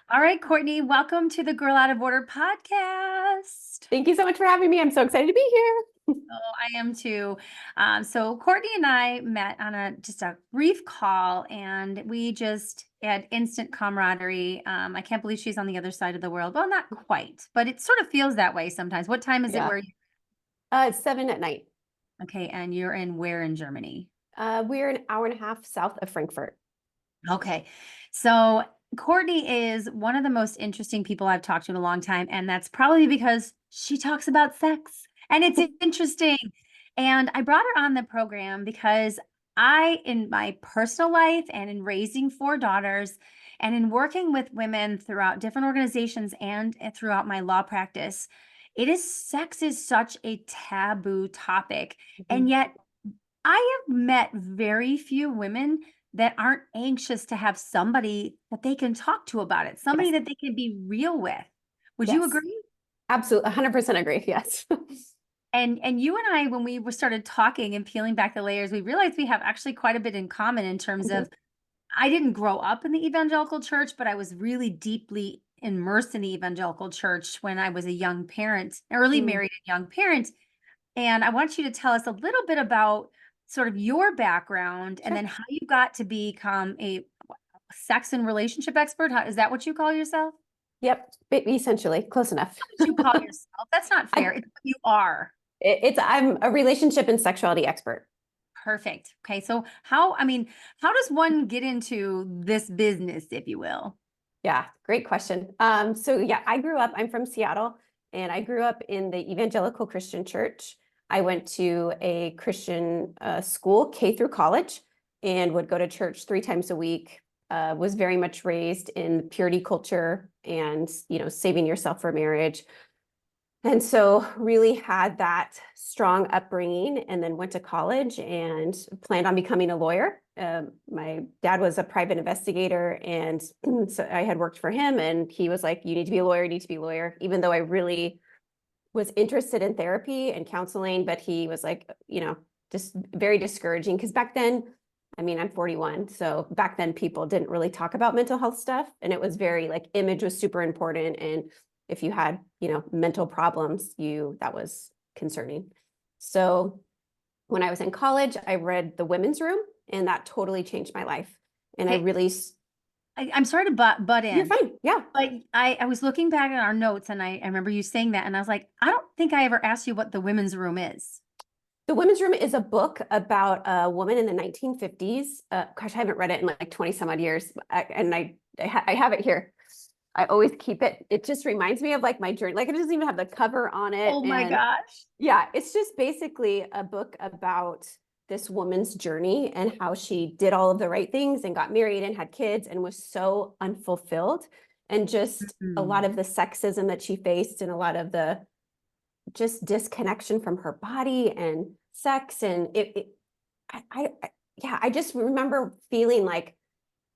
All right, Courtney, welcome to the Girl Out of Order podcast. Thank you so much for having me. I'm so excited to be here. Oh, I am too. So Courtney and I met on just a brief call, and we just had instant camaraderie. I can't believe she's on the other side of the world. Well, not quite, but it sort of feels that way sometimes. What time is it Yeah. where you? It's 7 at night. Okay, and you're in where in Germany? We're an hour and a half south of Frankfurt. Okay. So Courtney is one of the most interesting people I've talked to in a long time. And that's probably because she talks about sex and it's interesting. And I brought her on the program because in my personal life and in raising four daughters and in working with women throughout different organizations and throughout my law practice, sex is such a taboo topic. And yet I have met very few women that aren't anxious to have somebody that they can talk to about it, somebody Yes. that they can be real with. Would you Yes. agree? Absolutely. 100% agree. Yes. And you and I, when started talking and peeling back the layers, we realized we have actually quite a bit in common in terms Mhm. of I didn't grow up in the evangelical church, but I was really deeply immersed in the evangelical church when I was a young parent, early Mm. married and young parent. And I want you to tell us a little bit about sort of your background and Sure. then how you got to become a sex and relationship expert. Is that what you call yourself? Yep. Essentially close enough. What would you call yourself? That's not fair. I, It's what you are. I'm a relationship and sexuality expert. Perfect. Okay. So how does one get into this business, if you will? Yeah. Great question. So yeah, I'm from Seattle and I grew up in the evangelical Christian church. I went to a Christian school, K through college, and would go to church 3 times a week. Was very much raised in purity culture and, saving yourself for marriage. And so really had that strong upbringing and then went to college and planned on becoming a lawyer. My dad was a private investigator, and so I had worked for him, and he was like, you need to be a lawyer, you need to be a lawyer, even though I really was interested in therapy and counseling, but he was like, just very discouraging. Because back then, I mean, I'm 41. So back then people didn't really talk about mental health stuff. And it was very like image was super important. And if you had, mental problems, that was concerning. So when I was in college, I read The Women's Room, and that totally changed my life. And I Okay. really, I'm sorry to butt you're in, fine. Yeah. but I was looking back at our notes and I remember you saying that and I was like, I don't think I ever asked you what the women's room is. The Women's Room is a book about a woman in the 1950s. Gosh, I haven't read it in like 20 some odd years, and I have it here. I always keep it. It just reminds me of like my journey. Like it doesn't even have the cover on it. Oh my And gosh. yeah, it's just basically a book about this woman's journey and how she did all of the right things and got married and had kids and was so unfulfilled. And just a lot Mhm. of the sexism that she faced and a lot of the just disconnection from her body and sex. And yeah, I just remember feeling like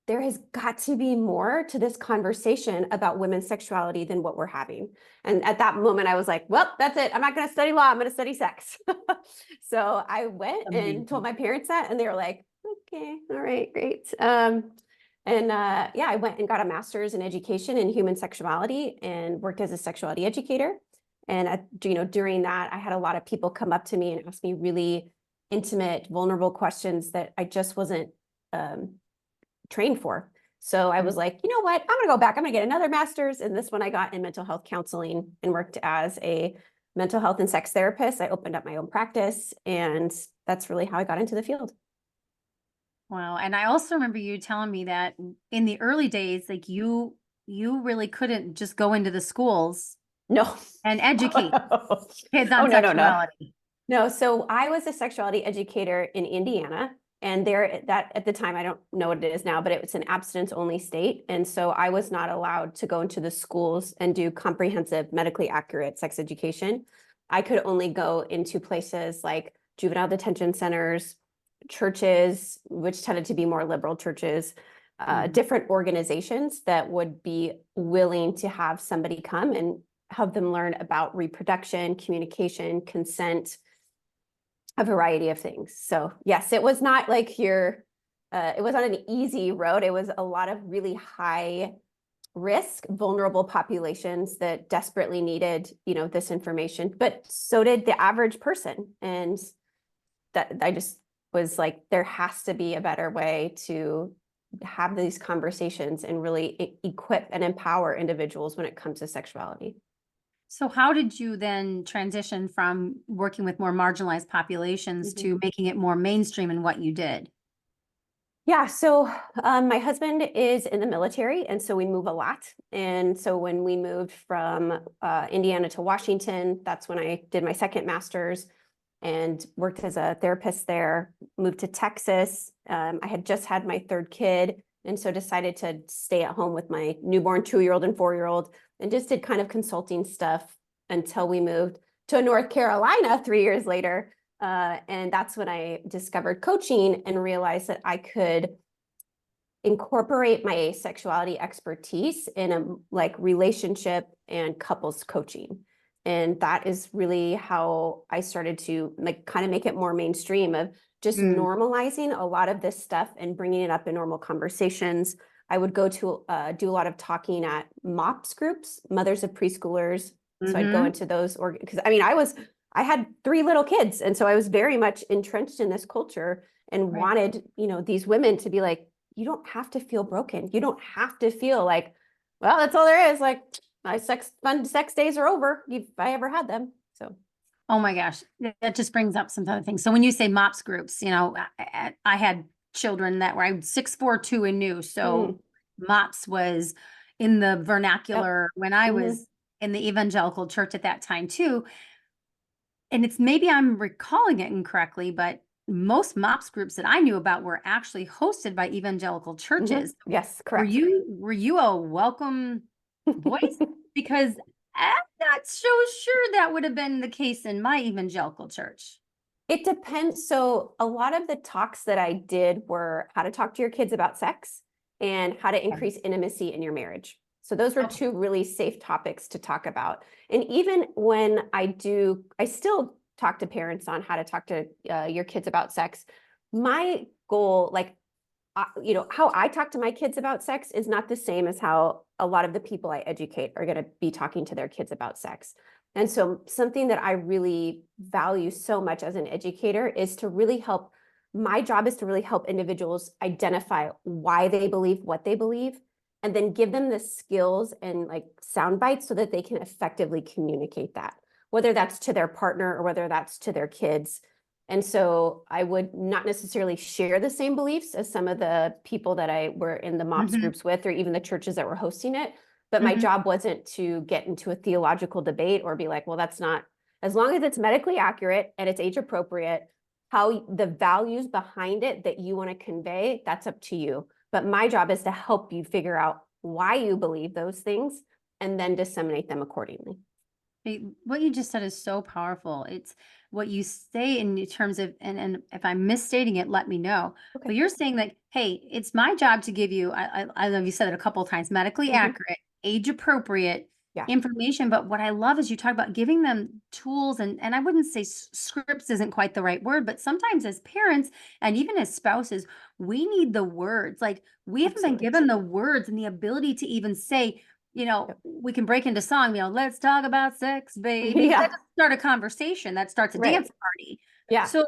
there has got to be more to this conversation about women's sexuality than what we're having. And at that moment, I was like, well, that's it. I'm not going to study law. I'm going to study sex. So I went and told Amazing. my parents that, and they were like, okay, all right, great. Yeah, I went and got a master's in education in human sexuality and worked as a sexuality educator. And during that, I had a lot of people come up to me and ask me really intimate, vulnerable questions that I just wasn't trained for. So I was like, you know what? I'm going to go back. I'm going to get another master's. And this one I got in mental health counseling and worked as a mental health and sex therapist. I opened up my own practice, and that's really how I got into the field. Wow. And I also remember you telling me that in the early days, like you really couldn't just go into the schools No. and educate Oh, kids no, on no, no. sexuality. No, so I was a sexuality educator in Indiana, and there that at the time, I don't know what it is now, but it was an abstinence only state. And so I was not allowed to go into the schools and do comprehensive, medically accurate sex education. I could only go into places like juvenile detention centers, churches, which tended to be more liberal churches, different organizations that would be willing to have somebody come and help them learn about reproduction, communication, consent, a variety of things. So yes, it was not like it was not an easy road. It was a lot of really high risk vulnerable populations that desperately needed, this information, but so did the average person. And that I just was like, there has to be a better way to have these conversations and really equip and empower individuals when it comes to sexuality. So how did you then transition from working with more marginalized populations Mhm. to making it more mainstream in what you did? Yeah, so my husband is in the military, and so we move a lot. And so when we moved from Indiana to Washington, that's when I did my second master's and worked as a therapist there. Moved to Texas. I had just had my third kid, and so decided to stay at home with my newborn 2-year-old and 4-year-old, and just did kind of consulting stuff until we moved to North Carolina 3 years later. And that's when I discovered coaching and realized that I could incorporate my asexuality expertise in a like relationship and couples coaching. And that is really how I started to like kind of make it more mainstream of just Mm. normalizing a lot of this stuff and bringing it up in normal conversations. I would go to do a lot of talking at MOPS groups, mothers of preschoolers. So I'd go Mm-hmm. into those because I mean I had 3 little kids, and so I was very much entrenched in this culture and Right. wanted these women to be like, you don't have to feel broken. You don't have to feel like, well, that's all there is. Like my fun sex days are over if I ever had them. So Oh my gosh, that just brings up some other things. So when you say MOPS groups, I had children that were 6'4", 2 and new. So mm, MOPS was in the yep. vernacular when I Hmm. was in the evangelical church at that time too. And it's maybe I'm recalling it incorrectly, but most MOPS groups that I knew about were actually hosted by evangelical Hmm. churches. Yes, Were correct. you a welcome voice? Because I'm not so sure that would have been the case in my evangelical church. It depends. So a lot of the talks that I did were how to talk to your kids about sex and how to Okay. increase intimacy in your marriage. So those were Okay. 2 really safe topics to talk about. And even when I still talk to parents on how to talk to your kids about sex. My goal, like, how I talk to my kids about sex is not the same as how a lot of the people I educate are going to be talking to their kids about sex. And so something that I really value so much as an educator is to really help. My job is to really help individuals identify why they believe what they believe, and then give them the skills and like sound bites so that they can effectively communicate that, whether that's to their partner or whether that's to their kids. And so I would not necessarily share the same beliefs as some of the people that I were in the MOPS Hmm. groups with, or even the churches that were hosting it. But my Hmm. job wasn't to get into a theological debate or be like, well, that's not, as long as it's medically accurate and it's age appropriate, how the values behind it that you want to convey, that's up to you. But my job is to help you figure out why you believe those things and then disseminate them accordingly. What you just said is so powerful. It's what you say in terms of, and if I'm misstating it, let me know. Okay. But you're saying like, hey, it's my job to give you, I love you said it a couple of times, medically Mhm. accurate, age appropriate Yeah. information. But what I love is you talk about giving them tools, and I wouldn't say scripts isn't quite the right word, but sometimes as parents and even as spouses, we need the words. Like we haven't been Absolutely. given the words and the ability to even say, Yep. we can break into song, let's talk about sex, baby. That Yeah. doesn't start a conversation. That starts a Right. dance party. Yeah. So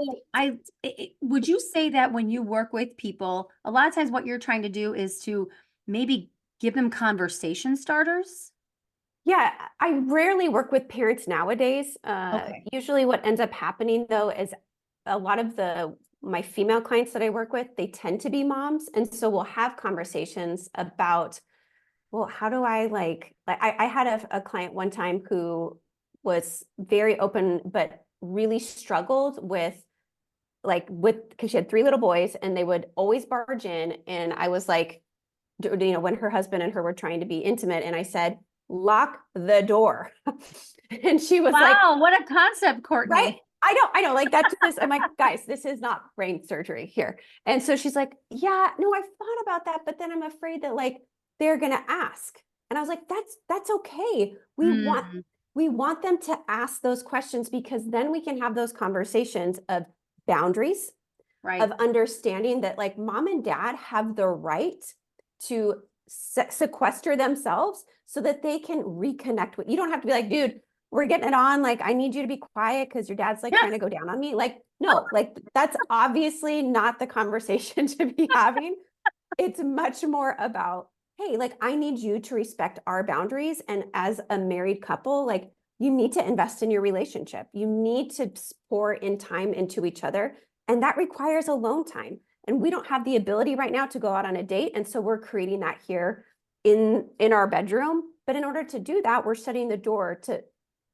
would you say that when you work with people, a lot of times what you're trying to do is to maybe give them conversation starters? Yeah, I rarely work with parents nowadays. Okay. Usually what ends up happening though is a lot of my female clients that I work with, they tend to be moms. And so we'll have conversations about, well, how do I I had a client one time who was very open, but really struggled because she had 3 little boys and they would always barge in. And I was like, when her husband and her were trying to be intimate, and I said, lock the door. And she was like, Wow, what a concept, right? Courtney. I know, like that's this. I'm like, guys, this is not brain surgery here. And so she's like, yeah, no, I've thought about that, but then I'm afraid that like they're gonna ask. And I was like, that's okay. Mm, We want them to ask those questions because then we can have those conversations of boundaries, of right. understanding that like mom and dad have the right to sequester themselves so that they can reconnect with, you don't have to be like, dude, we're getting it on. Like, I need you to be quiet because your dad's like Yeah. trying to go down on me. Like, no, like that's obviously not the conversation to be having. It's much more about, hey, like I need you to respect our boundaries. And as a married couple, like you need to invest in your relationship. You need to pour in time into each other. And that requires alone time. And we don't have the ability right now to go out on a date. And so we're creating that here in our bedroom. But in order to do that, we're shutting the door to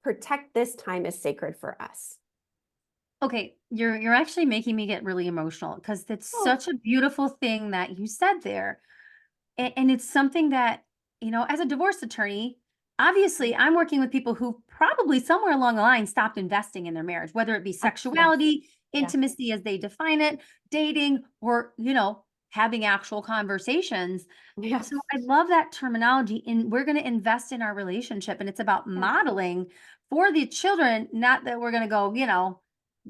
protect this time as sacred for us. Okay, you're actually making me get really emotional because it's Oh, such a beautiful thing that you said there. And it's something that, as a divorce attorney, obviously I'm working with people who probably somewhere along the line stopped investing in their marriage, whether it be yes. sexuality, Yeah. intimacy as they define it, dating, or, having actual conversations. Yeah. So I love that terminology. And we're going to invest in our relationship. And it's about Yeah. modeling for the children, not that we're going to go,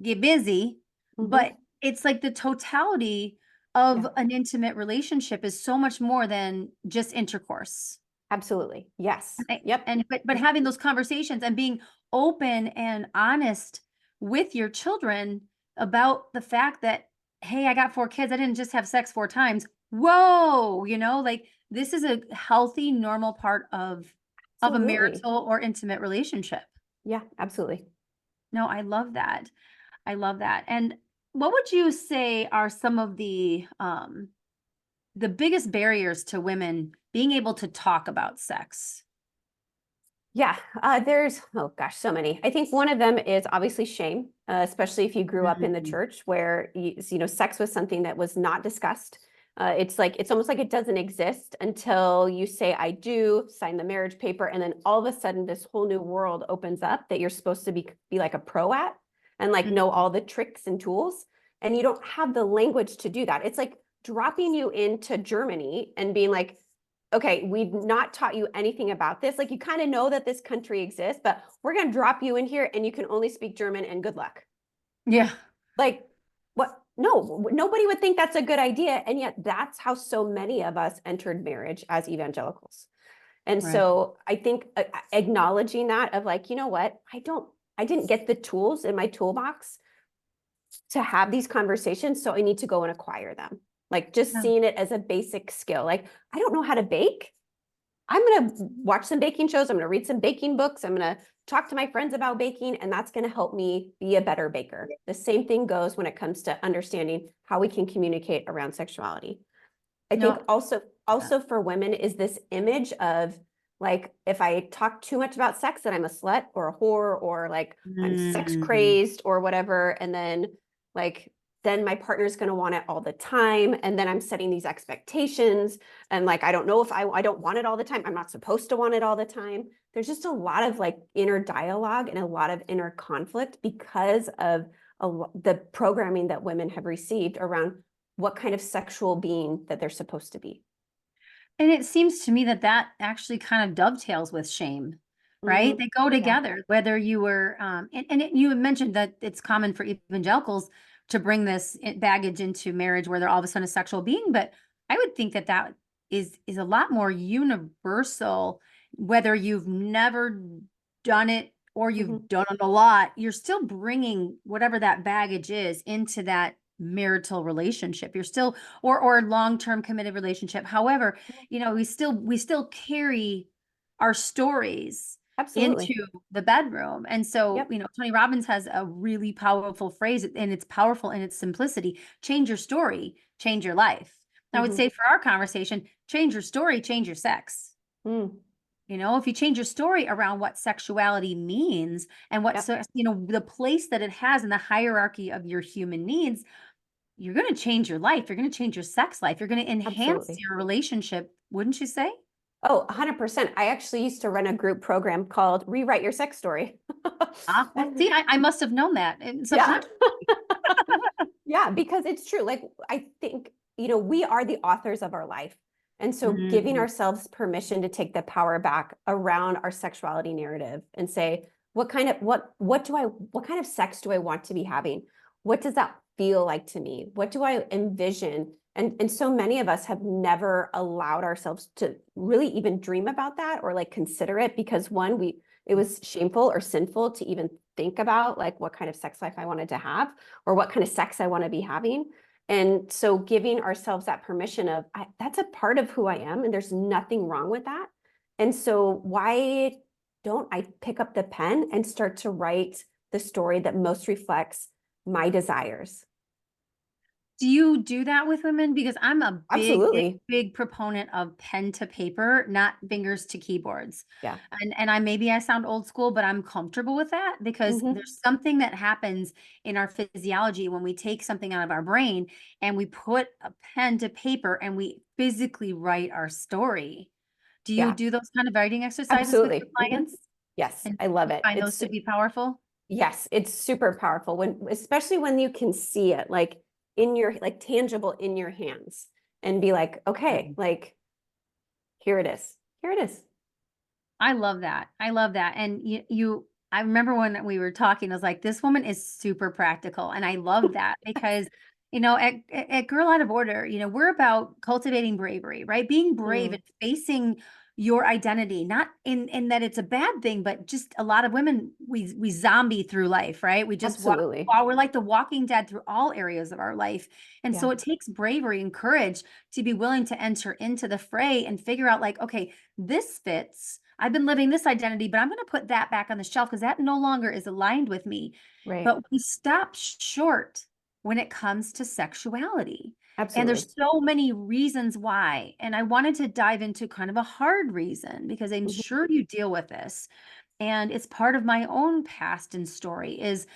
get busy, Hmm. but it's like the totality Yeah. of an intimate relationship is so much more than just intercourse. Absolutely. Yes. And Yep. but having those conversations and being open and honest with your children about the fact that, hey, I got 4 kids. I didn't just have sex 4 times. Whoa, like this is a healthy, normal part of a Absolutely. marital or intimate relationship. Yeah, absolutely. No, I love that. I love that. And what would you say are some of the biggest barriers to women being able to talk about sex? Yeah, there's, oh gosh, so many. I think one of them is obviously shame, especially if you grew up in the Mm, church where, sex was something that was not discussed. It's like, it's almost like it doesn't exist until you say, I do, sign the marriage paper. And then all of a sudden, this whole new world opens up that you're supposed to be like a pro at and like know mm, all the tricks and tools. And you don't have the language to do that. It's like dropping you into Germany and being like, okay, we've not taught you anything about this. Like you kind of know that this country exists, but we're going to drop you in here and you can only speak German and good luck. yeah, Like what? No, nobody would think that's a good idea. And yet that's how so many of us entered marriage as evangelicals. And right. so I think acknowledging that of like, you know what? I didn't get the tools in my toolbox to have these conversations. So I need to go and acquire them. Like just Yeah. seeing it as a basic skill. Like I don't know how to bake. I'm going to watch some baking shows. I'm going to read some baking books. I'm going to talk to my friends about baking, and that's going to help me be a better baker. The same thing goes when it comes to understanding how we can communicate around sexuality. I think No, also for women is this image of like, if I talk too much about sex, that I'm a slut or a whore or like I'm sex mm, crazed or whatever. And then like, then my partner's going to want it all the time. And then I'm setting these expectations. And like, I don't know if I don't want it all the time. I'm not supposed to want it all the time. There's just a lot of like inner dialogue and a lot of inner conflict because of the programming that women have received around what kind of sexual being that they're supposed to be. and it seems to me that that actually kind of dovetails with shame, right? Mm-hmm. They go Yeah. together, whether you were, you had mentioned that it's common for evangelicals to bring this baggage into marriage where they're all of a sudden a sexual being, but I would think that that is a lot more universal, whether you've never done it or Mm-hmm. you've done it a lot, you're still bringing whatever that baggage is into that marital relationship. You're still or long-term committed relationship. However, we still carry our stories into Absolutely. the bedroom. And so, Yep. Tony Robbins has a really powerful phrase, and it's powerful in its simplicity. Change your story, change your life. I would Mm-hmm. say for our conversation, change your story, change your sex. Mm. If you change your story around what sexuality means and what, Yep. the place that it has in the hierarchy of your human needs, you're going to change your life. You're going to change your sex life. You're going to enhance Absolutely. your relationship, wouldn't you say? Oh, 100%. I actually used to run a group program called Rewrite Your Sex Story. Ah, well, see, I must have known that in Yeah. subconscious. Yeah, because it's true. Like, I think, we are the authors of our life. And so giving Mhm. ourselves permission to take the power back around our sexuality narrative and say, what kind of sex do I want to be having? What does that feel like to me? What do I envision And so many of us have never allowed ourselves to really even dream about that or like consider it because one, it was shameful or sinful to even think about like what kind of sex life I wanted to have or what kind of sex I want to be having. And so giving ourselves that permission of that's a part of who I am and there's nothing wrong with that. And so why don't I pick up the pen and start to write the story that most reflects my desires? Do you do that with women? Because I'm a big, big, Absolutely. big proponent of pen to paper, not fingers to keyboards. Yeah. And maybe I sound old school, but I'm comfortable with that because Hmm. there's something that happens in our physiology when we take something out of our brain and we put a pen to paper and we physically write our story. Do you Yeah. do those kind of writing exercises with your Absolutely. Hmm. clients? Yes, And I love you it. find those to be powerful? Yes, it's super powerful when, especially when you can see it like in your, like tangible in your hands and be like, okay, like here it is. Here it is. I love that. I love that. And I remember when we were talking, I was like, this woman is super practical. And I love that because, at Girl Out of Order, we're about cultivating bravery, right? Being brave Mm, and facing your identity, not in that it's a bad thing, but just a lot of women, we zombie through life, right? We just walk, absolutely. while we're like the walking dead through all areas of our life. And Yeah. so it takes bravery and courage to be willing to enter into the fray and figure out like, okay, this fits. I've been living this identity, but I'm going to put that back on the shelf because that no longer is aligned with me. Right. But we stop short when it comes to sexuality. And Absolutely. there's so many reasons why. And I wanted to dive into kind of a hard reason because I'm Mhm. sure you deal with this. And it's part of my own past and story is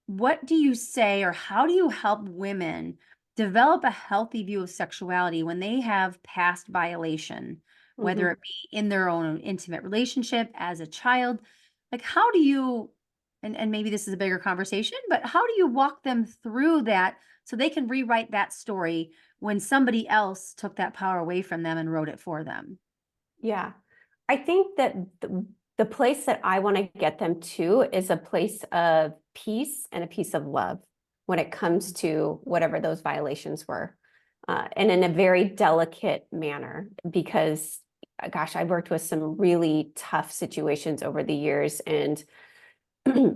what do you say or how do you help women develop a healthy view of sexuality when they have past violation, whether Mhm. it be in their own intimate relationship as a child? Like, how do you, and maybe this is a bigger conversation, but how do you walk them through that so they can rewrite that story when somebody else took that power away from them and wrote it for them? Yeah. I think that the place that I want to get them to is a place of peace and a piece of love when it comes to whatever those violations were. And in a very delicate manner, because gosh, I've worked with some really tough situations over the years, and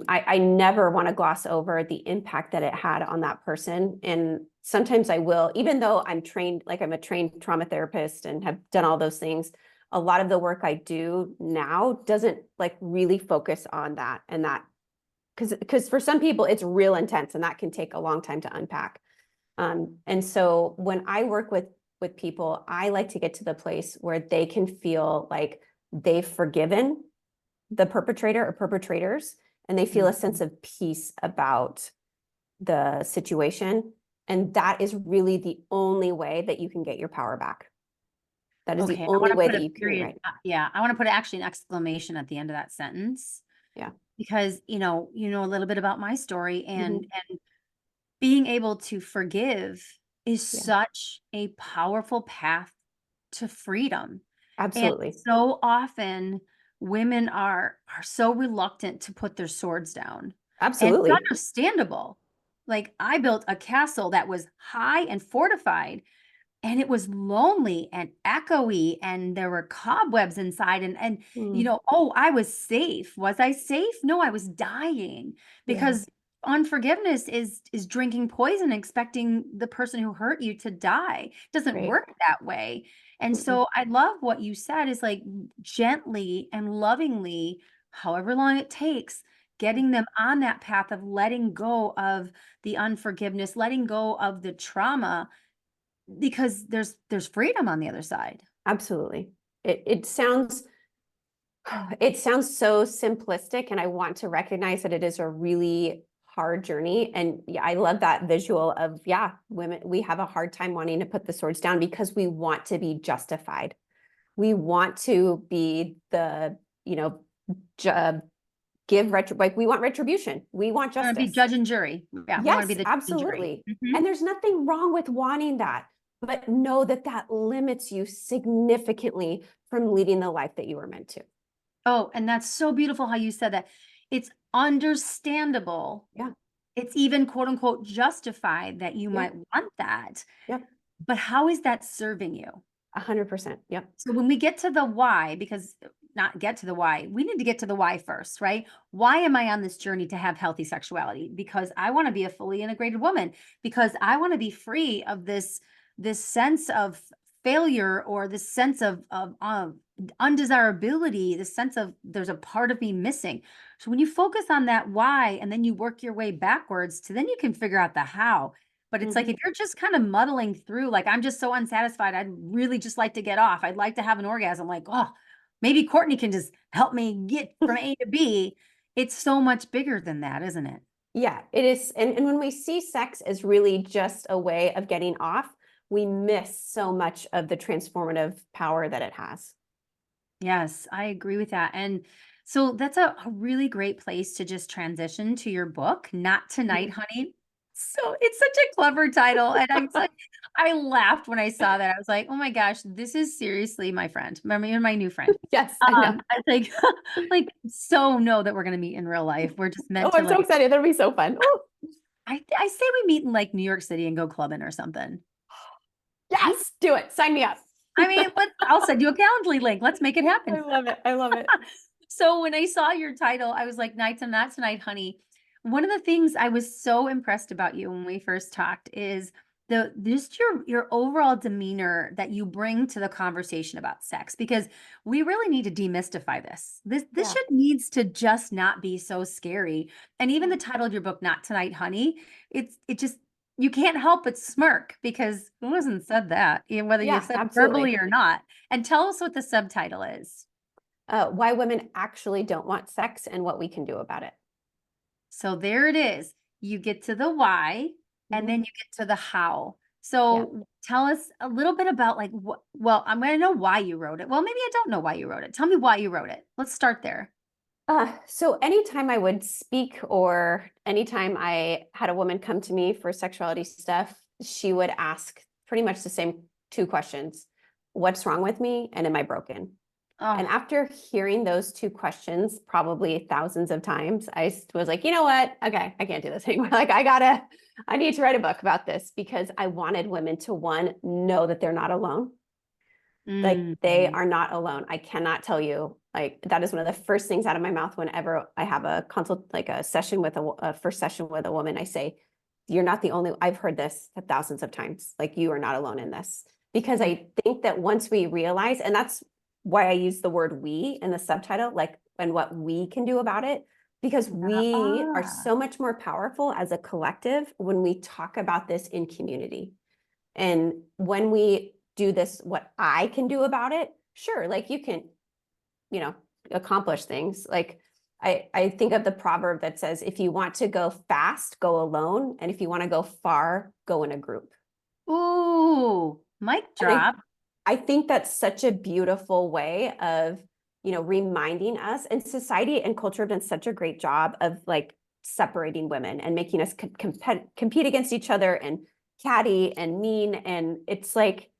I never want to gloss over the impact that it had on that person. And sometimes I will, even though I'm trained, like I'm a trained trauma therapist and have done all those things, a lot of the work I do now doesn't like really focus on that and that because for some people it's real intense and that can take a long time to unpack. And so when I work with people, I like to get to the place where they can feel like they've forgiven the perpetrator or perpetrators, and they feel a sense Mhm. of peace about the situation. And that is really the only way that you can get your power back. That is the Okay, I only want to way put that a you can period. rewrite. Yeah, I want to put actually an exclamation at the end of that sentence Yeah. because you know a little bit about my story and Hmm. being able to forgive is Yeah. such a powerful path to freedom. And Absolutely. so often women are so reluctant to put their swords down. And it's Absolutely. understandable. Like I built a castle that was high and fortified and it was lonely and echoey and there were cobwebs inside and Mm, oh, I was safe. Was I safe? No, I was dying yeah. because unforgiveness is drinking poison expecting the person who hurt you to die. It doesn't Right. work that way. And Mm-mm. so I love what you said is like gently and lovingly, however long it takes, getting them on that path of letting go of the unforgiveness, letting go of the trauma because there's freedom on the other side. Absolutely. It sounds it sounds so simplistic, and I want to recognize that it is a really hard journey. And yeah, I love that visual of, yeah, women, we have a hard time wanting to put the swords down because we want to be justified. We want to be the, you know, ju- give like we want retribution. We want We wanna be justice. judge and jury. Yeah, we wanna be Yes, the judge and jury. absolutely. Mhm. And there's nothing wrong with wanting that, but know that that limits you significantly from leading the life that you were meant to. Oh, and that's so beautiful how you said that. It's understandable. Yeah. It's even quote unquote justified that you Yeah. might want that. Yeah. But how is that serving you? 100%. Yep. So when we get to the why, because not get to the why, we need to get to the why first, right? Why am I on this journey to have healthy sexuality? Because I want to be a fully integrated woman, because I want to be free of this sense of failure, or this sense of undesirability, this sense of there's a part of me missing. So when you focus on that why, and then you work your way backwards to, then you can figure out the how. But it's like, Mhm. if you're just kind of muddling through, like, I'm just so unsatisfied, I'd really just like to get off. I'd like to have an orgasm. Like, oh, maybe Courtney can just help me get from A to B. It's so much bigger than that, isn't it? Yeah, it is. And when we see sex as really just a way of getting off, we miss so much of the transformative power that it has. Yes, I agree with that. And so that's a really great place to just transition to your book, Not Tonight, Mhm. Honey. So it's such a clever title. And I was like, I laughed when I saw that. I was like, oh my gosh, this is seriously my friend. Remember, you're my new friend. Yes, I know. I think like, so know that we're gonna meet in real life. We're just Oh, meant to I'm so like, excited. That'll be so fun. Oh, I say we meet in like New York City and go clubbing or something. Right? yes, do it. Sign me up. I mean, I'll send you a Calendly link. Let's make it I happen. love it. I love it. So when I saw your title, I was like, Nights and Not Tonight, Honey. One of the things I was so impressed about you when we first talked is the just your overall demeanor that you bring to the conversation about sex, because we really need to demystify this. This Yeah. shit needs to just not be so scary. And even Yeah. the title of your book, Not Tonight, Honey, it just, you can't help but smirk, because who hasn't said that, whether you Yeah, said it verbally absolutely. or not. And tell us what the subtitle is. Why women actually don't want sex and what we can do about it. So there it is. You get to the why, and then Mhm. you get to the how. Yeah. So tell us a little bit about like what, well, I'm going to know why you wrote it. Well, maybe I don't know why you wrote it. Tell me why you wrote it. Let's start there. So anytime I would speak or anytime I had a woman come to me for sexuality stuff, she would ask pretty much the same two questions. What's wrong with me? And am I broken? And Oh, after hearing those two questions probably thousands of times, I was like, you know what? Okay, I can't do this anymore. Like, I need to write a book about this because I wanted women to, one, know that they're not alone. Like, they mm, are not alone. I cannot tell you, like, that is one of the first things out of my mouth whenever I have a consult, like a session with a first session with a woman. I say, you're not the only, I've heard this thousands of times. Like, you are not alone in this. Because mm, I think that once we realize, and that's why I use the word we in the subtitle, like, and what we can do about it, because we are ah, so much more powerful as a collective when we talk about this in community. And when we do this, what I can do about it, sure, like you can, you know, accomplish things. Like, I think of the proverb that says, if you want to go fast, go alone. And if you want to go far, go in a group. ooh, mic And drop. I think that's such a beautiful way of, reminding us, and society and culture have done such a great job of like separating women and making us compete against each other and catty and mean. And it's like,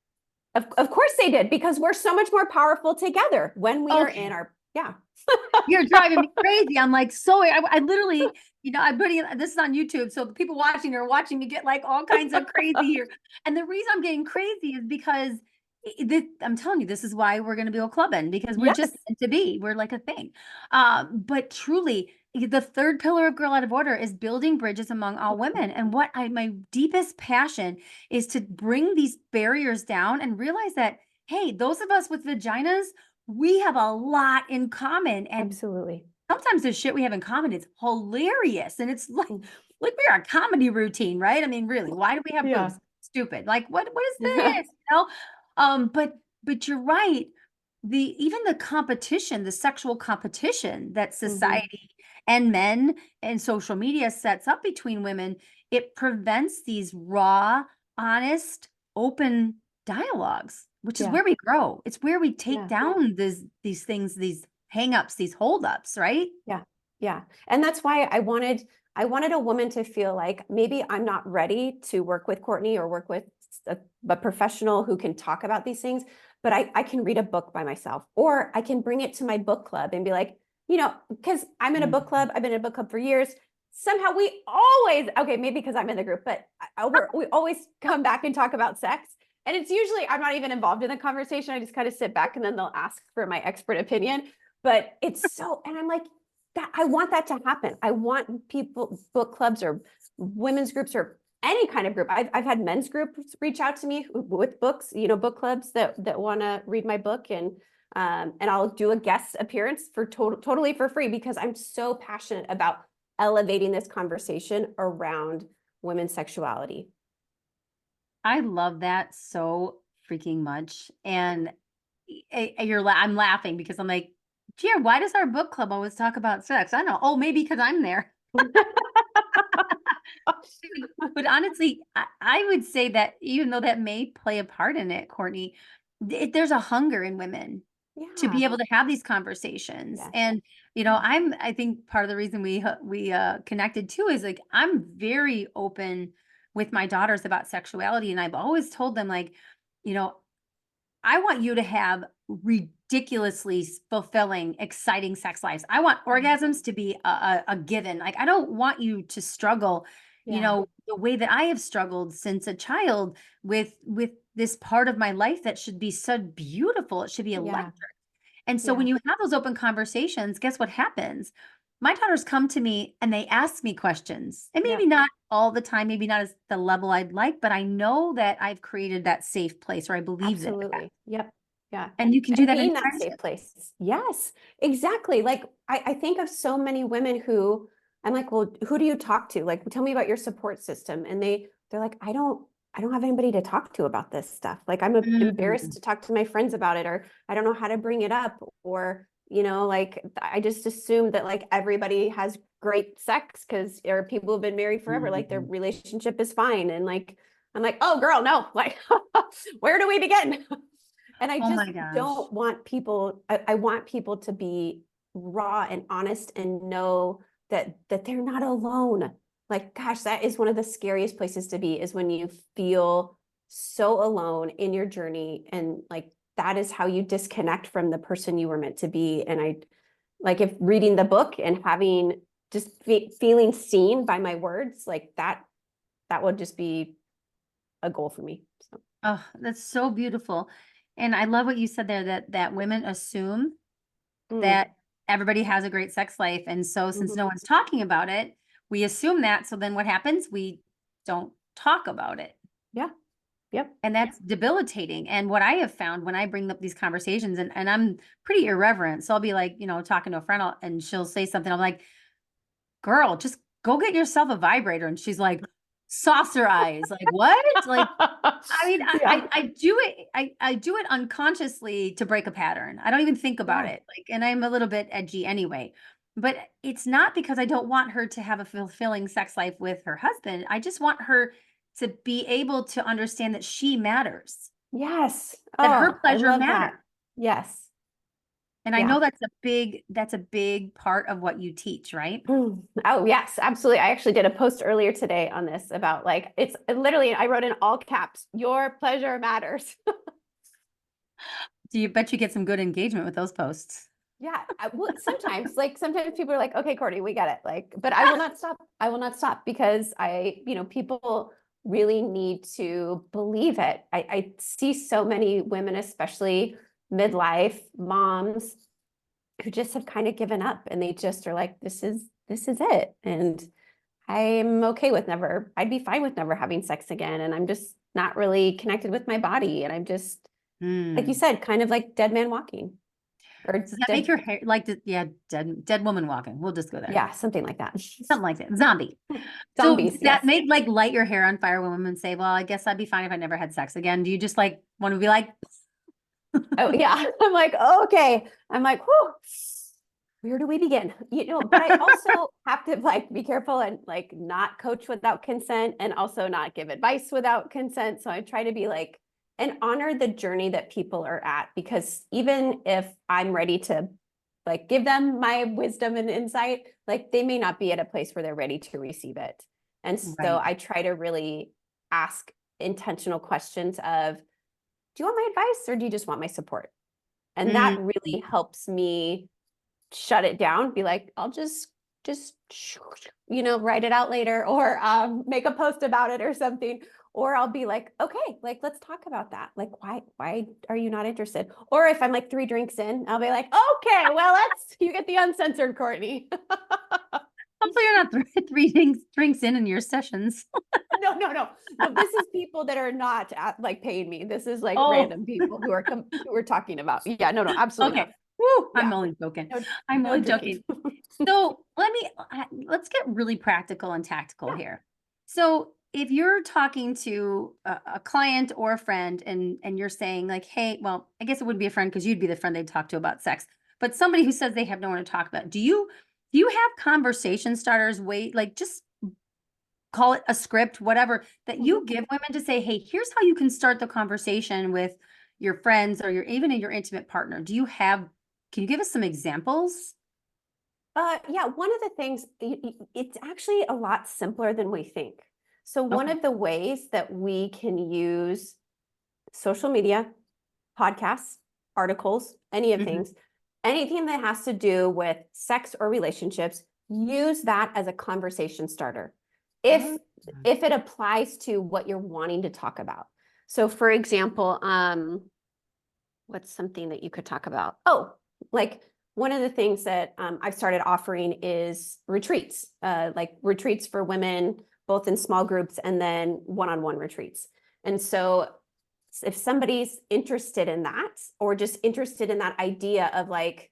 of course they did, because we're so much more powerful together when we are in Okay. our, yeah. You're driving me crazy. I'm like, so I literally, I'm putting this is on YouTube. So the people watching are watching me get like all kinds of crazy here. And the reason I'm getting crazy is because I'm telling you, this is why we're going to be a clubbing, because we're just Yes. meant to be. We're like a thing. But truly, the third pillar of Girl Out of Order is building bridges among all women. And my deepest passion is to bring these barriers down and realize that, hey, those of us with vaginas, we have a lot in common. And Absolutely. sometimes the shit we have in common is hilarious. And it's Mm. like we're a comedy routine, right? I mean, really, why do we have Yeah. boobs? Stupid. Like, what is this? But you're right. Even the competition, the sexual competition that Mhm. society and men and social media sets up between women, it prevents these raw, honest, open dialogues, which is Yeah. where we grow. It's where we take Yeah. down these things, these hangups, these holdups, right? Yeah. Yeah. And that's why I wanted a woman to feel like, maybe I'm not ready to work with Courtney or work with a professional who can talk about these things, but I can read a book by myself, or I can bring it to my book club and be like, because I'm in a book club, I've been in a book club for years. Somehow we always, okay, maybe because I'm in the group, but we always come back and talk about sex. And it's usually, I'm not even involved in the conversation. I just kind of sit back and then they'll ask for my expert opinion. But it's so, and I'm like, that I want that to happen. I want people, book clubs or women's groups or any kind of group. I've had men's groups reach out to me with books, book clubs that want to read my book, and I'll do a guest appearance for totally for free, because I'm so passionate about elevating this conversation around women's sexuality. I love that so freaking much. And I'm laughing because I'm like, Gia, why does our book club always talk about sex? I don't know. Oh, maybe because I'm there. But honestly, I would say that even though that may play a part in it, Courtney, there's a hunger in women to Yeah. be able to have these conversations. Yes. And, I think part of the reason we connected too is like, I'm very open with my daughters about sexuality. And I've always told them, like, you know, I want you to have ridiculously fulfilling, exciting sex lives. I want orgasms to be a given. Like, I don't want you to struggle, Yeah. the way that I have struggled since a child with this part of my life that should be so beautiful. It should be Yeah. electric. And so when Yeah. you have those open conversations, guess what happens? My daughters come to me and they ask me questions. And maybe Yep. not all the time, maybe not as the level I'd like, but I know that I've created that safe place, or I believe that. Absolutely. Yep. Yeah. And you can do And that in being that safe friendship. place. Yes, exactly. Like I think of so many women who I'm like, well, who do you talk to? Like, tell me about your support system. And they're like, I don't have anybody to talk to about this stuff. Like, I'm embarrassed Mm. to talk to my friends about it, or I don't know how to bring it up, or, like I just assume that like everybody has great sex because, or people who've been married forever, like their Mhm. relationship is fine. And like, I'm like, oh girl, no, like, where do we begin? And I Oh just my gosh. don't want people, I want people to be raw and honest and know that they're not alone. Like, gosh, that is one of the scariest places to be, is when you feel so alone in your journey. And like, that is how you disconnect from the person you were meant to be. And I like, if reading the book and having just feeling seen by my words, like that would just be a goal for me. So, Oh, that's so beautiful. And I love what you said there, that women assume mm, that everybody has a great sex life. And so since mhm. no one's talking about it, we assume that. So then what happens? We don't talk about it. Yeah. Yep. And that's debilitating. And what I have found when I bring up these conversations, and I'm pretty irreverent. So I'll be like, talking to a friend, and she'll say something. I'm like, girl, just go get yourself a vibrator. And she's like, saucer eyes. Like, what? Like, I mean, Yeah. I do it. I do it unconsciously to break a pattern. I don't even think about Yeah. it. Like, and I'm a little bit edgy anyway. But it's not because I don't want her to have a fulfilling sex life with her husband. I just want her to be able to understand that she matters, Yes. that her Oh, I pleasure love that. matters. Yes. And I Yeah. know that's a big part of what you teach, right? Oh, yes, absolutely. I actually did a post earlier today on this about like, it's literally, I wrote in all caps, your pleasure matters. Do you bet you get some good engagement with those posts? Yeah. Well, sometimes people are like, okay, Courtney, we get it. Like, but I will not stop. I will not stop, because people really need to believe it. I see so many women, especially midlife moms, who just have kind of given up, and they just are like, this is it. And I'm okay with never, I'd be fine with never having sex again. And I'm just not really connected with my body. And I'm just, like you Hmm. said, kind of like dead man walking, or Does that make dead, your hair like yeah, dead woman walking? We'll just go there. yeah, something like that. Something like that. Zombie. So does Zombies, that yes. make like light your hair on fire when women say, well, I guess I'd be fine if I never had sex again? Do you just like want to be like, Oh yeah. I'm like, oh, okay. I'm like, whew, where do we begin? But I also have to like be careful and like not coach without consent, and also not give advice without consent. So I try to be like, and honor the journey that people are at, because even if I'm ready to like give them my wisdom and insight, like they may not be at a place where they're ready to receive it. And so right? I try to really ask intentional questions of, do you want my advice or do you just want my support? And that Mm. really helps me shut it down, be like, I'll just write it out later, or make a post about it or something. Or I'll be like, okay, like, let's talk about that. Like, why are you not interested? Or if I'm like 3 drinks in, I'll be like, okay, well, you get the uncensored Courtney. Hopefully you're not three drinks in your sessions. No. This is people that are not like paying me. This is like Oh, random people who are talking about. Yeah, no, absolutely okay. not. Woo, I'm Yeah, only joking. no, I'm no only drinking. joking. So let's get really practical and tactical Yeah. here. So if you're talking to a client or a friend and you're saying like, hey, well, I guess it would be a friend because you'd be the friend they'd talk to about sex, but somebody who says they have no one to talk about, do you have conversation starters? Wait, like just call it a script, whatever, that you give women to say, hey, here's how you can start the conversation with your friends or even in your intimate partner. Can you give us some examples? Yeah, one of the things, it's actually a lot simpler than we think. So one Okay. of the ways that we can use social media, podcasts, articles, Mhm. anything that has to do with sex or relationships, use that as a conversation starter. Oh, If it applies to what you're wanting to talk about. So for example, what's something that you could talk about? Oh, like one of the things that I've started offering is retreats, like retreats for women, both in small groups and then one-on-one retreats. And so if somebody's interested in that, or just interested in that idea of like,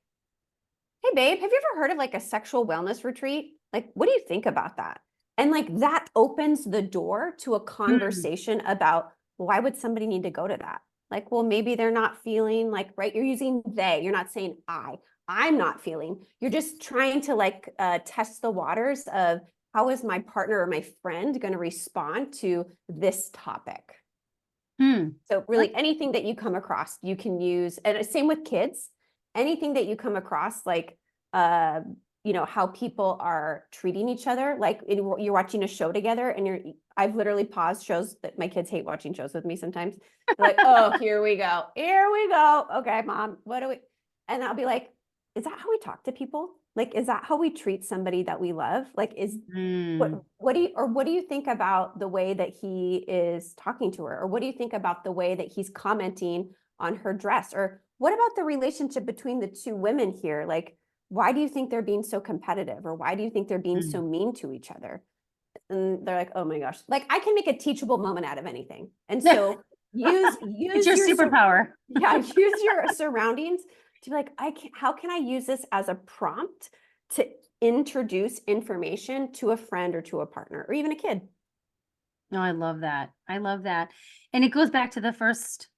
hey babe, have you ever heard of like a sexual wellness retreat? Like, what do you think about that? And like that opens the door to a mm, conversation about why would somebody need to go to that? Like, well, maybe they're not feeling like, right? You're using they, you're not saying I'm not feeling. You're just trying to like test the waters of how is my partner or my friend going to respond to this topic? mm. So That's really anything that you come across, you can use, and same with kids, anything that you come across, like, uh, how people are treating each other, like you're watching a show together and I've literally paused shows that my kids hate watching shows with me sometimes. They're like, oh, here we go. Here we go. Okay, mom, what do we, and I'll be like, is that how we talk to people? Like, is that how we treat somebody that we love? Like, mm, what do you think about the way that he is talking to her? Or what do you think about the way that he's commenting on her dress? Or what about the relationship between the two women here? Like, why do you think they're being so competitive? Or why do you think they're being so mm. mean to each other? And they're like, oh my gosh, like I can make a teachable moment out of anything. And It's so use your your superpower. yeah, use your surroundings to be like, how can I use this as a prompt to introduce information to a friend or to a partner or even a kid? No, I love that. I love that. And it goes back to the first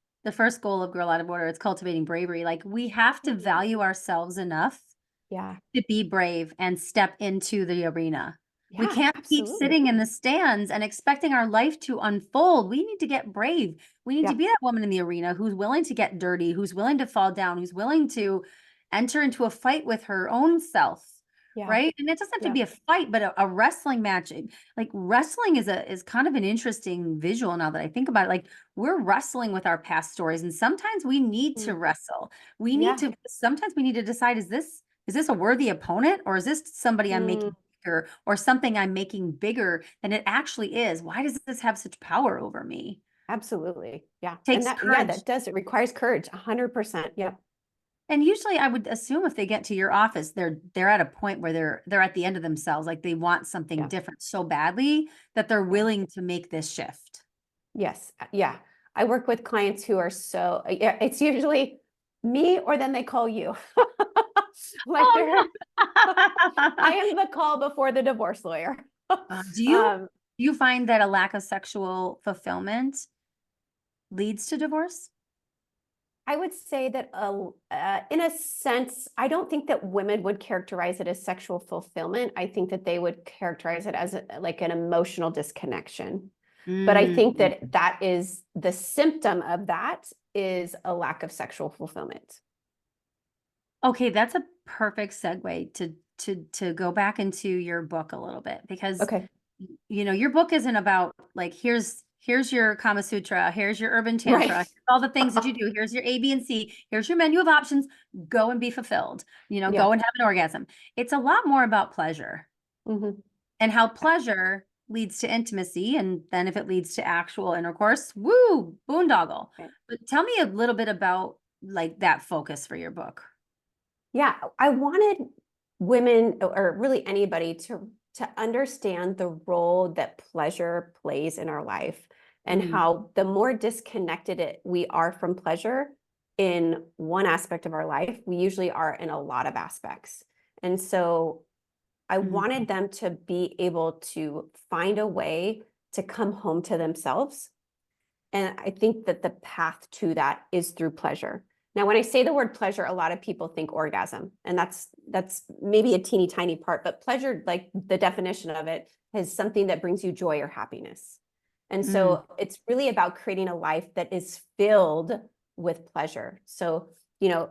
goal of Girl Out of Order. It's cultivating bravery. Like we have to Mhm. value ourselves enough Yeah. to be brave and step into the arena. We Yeah, can't keep absolutely. sitting in the stands and expecting our life to unfold. We need to get brave. We need to Yep. be that woman in the arena who's willing to get dirty, who's willing to fall down, who's willing to enter into a fight with her own self. Yeah. Right. And it doesn't have to Yep. be a fight, but a wrestling match. Like wrestling is kind of an interesting visual now that I think about it. Like we're wrestling with our past stories. And sometimes we need to Mm. wrestle. Yeah. Sometimes we need to decide, is this a worthy opponent or is this somebody I'm Mm. making bigger or something I'm making bigger than it actually is? Why does this have such power over me? Absolutely. Yeah. And Takes that, yeah, courage. that does, it requires courage, 100%. Yep. And usually I would assume if they get to your office, they're at a point where they're at the end of themselves, like they want something Yeah. different so badly that they're Yeah. willing to make this shift. Yes. Yeah. I work with clients who are so, yeah, it's usually me or then they call you. Like they're, Oh I no. am the call before the divorce lawyer. Do you Um, do you find that a lack of sexual fulfillment leads to divorce? I would say that in a sense, I don't think that women would characterize it as sexual fulfillment. I think that they would characterize it as like an emotional disconnection. But I think Mm. that that is the symptom of that is a lack of sexual fulfillment. Okay, that's a perfect segue to go back into your book a little bit because Okay. your book isn't about like here's your Kama Sutra, here's your urban tantra, Right. here's all the things that you do, here's your A, B, and C, here's your menu of options, go and be fulfilled, Yeah. go and have an orgasm. It's a lot more about pleasure Hmm. and how pleasure leads to intimacy. And then if it leads to actual intercourse, woo, boondoggle. Right. But tell me a little bit about like that focus for your book. Yeah, I wanted women or really anybody to understand the role that pleasure plays in our life and Mm, how the more disconnected we are from pleasure in one aspect of our life, we usually are in a lot of aspects. And so I mm, wanted them to be able to find a way to come home to themselves. And I think that the path to that is through pleasure. Now, when I say the word pleasure, a lot of people think orgasm, and that's maybe a teeny tiny part, but pleasure, like the definition of it, is something that brings you joy or happiness. And mm, so it's really about creating a life that is filled with pleasure. So, you know,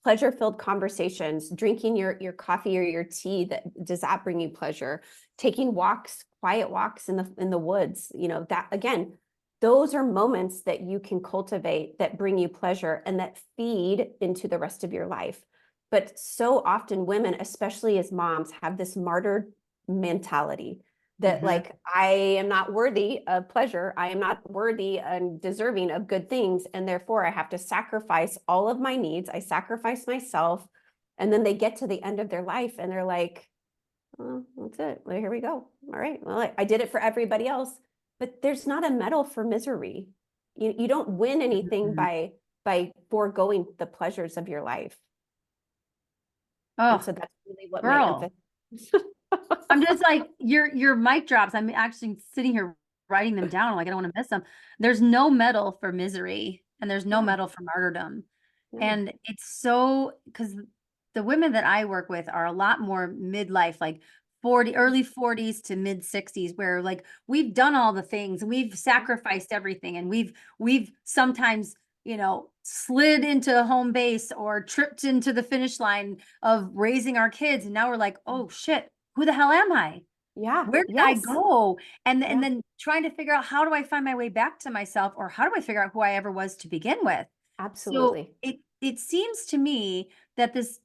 pleasure-filled conversations, drinking your coffee or your tea, does that bring you pleasure? Taking walks, quiet walks in the woods, you know, that again, those are moments that you can cultivate that bring you pleasure and that feed into the rest of your life. But so often women, especially as moms, have this martyr mentality that mhm. like, I am not worthy of pleasure. I am not worthy and deserving of good things. And therefore I have to sacrifice all of my needs. I sacrifice myself. And then they get to the end of their life and they're like, oh, that's it. Well, here we go. All right. Well, I did it for everybody else, but there's not a medal for misery. You don't win anything Mhm. by foregoing the pleasures of your life. And Oh, so that's really what my girl. emphasis. I'm just like your mic drops. I'm actually sitting here writing them down. I'm like, I don't want to miss them. There's no medal for misery and there's no Yeah, medal for martyrdom. no. And it's so because the women that I work with are a lot more midlife, like 40, early 40s to mid 60s, where like we've done all the things and we've sacrificed everything and we've sometimes, slid into home base or tripped into the finish line of raising our kids. And now we're like, oh shit, who the hell am I? Yeah, Where did I yes. go? And Yeah, then trying to figure out how do I find my way back to myself or how do I figure out who I ever was to begin with? So absolutely. it seems to me that this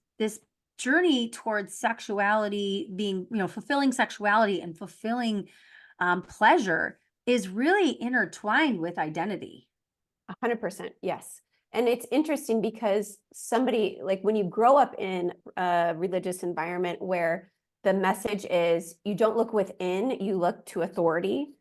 journey towards sexuality being, fulfilling sexuality and fulfilling pleasure is really intertwined with identity. 100%. Yes. And it's interesting because somebody, like when you grow up in a religious environment where the message is you don't look within, you look to authority.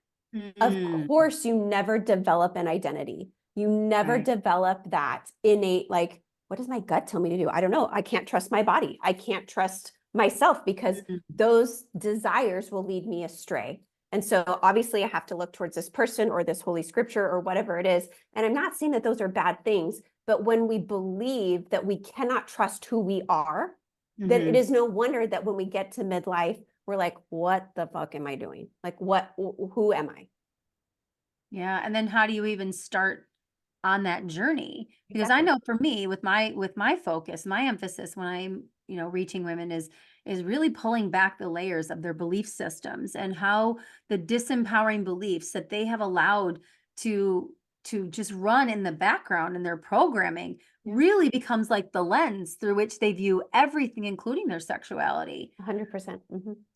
Of Mm, course, you never develop an identity. You never right. develop that innate, like, what does my gut tell me to do? I don't know. I can't trust my body. I can't trust myself because Mm, those desires will lead me astray. And so obviously I have to look towards this person or this holy scripture or whatever it is. And I'm not saying that those are bad things, but when we believe that we cannot trust who we are, then it mhm. is no wonder that when we get to midlife, we're like, what the fuck am I doing? Like, who am I? Yeah, and then how do you even start on that journey? Because I Exactly. know for me with my focus, my emphasis when I'm, reaching women is really pulling back the layers of their belief systems and how the disempowering beliefs that they have allowed to to just run in the background in their programming Yeah, really becomes like the lens through which they view everything including their sexuality. 100%.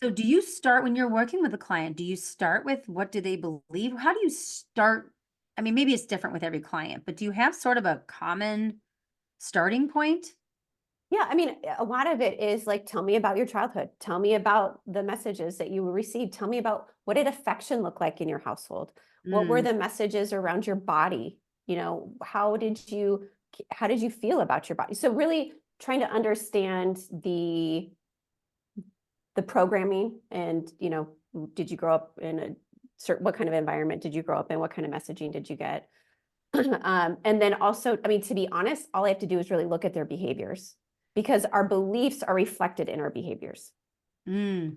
So do you start when you're working with a client? Do you start with what do they believe? How do you start? I mean, maybe it's different with every client, but do you have sort of a common starting point? Yeah, I mean, a lot of it is like, tell me about your childhood. Tell me about the messages that you received. Tell me about what did affection look like in your household? What were Mm, the messages around your body? You know, how did you feel about your body? So really trying to understand the programming and, did you grow up in a certain, what kind of environment did you grow up in? What kind of messaging did you get? And then also, I mean, to be honest, all I have to do is really look at their behaviors because our beliefs are reflected in our behaviors. mm.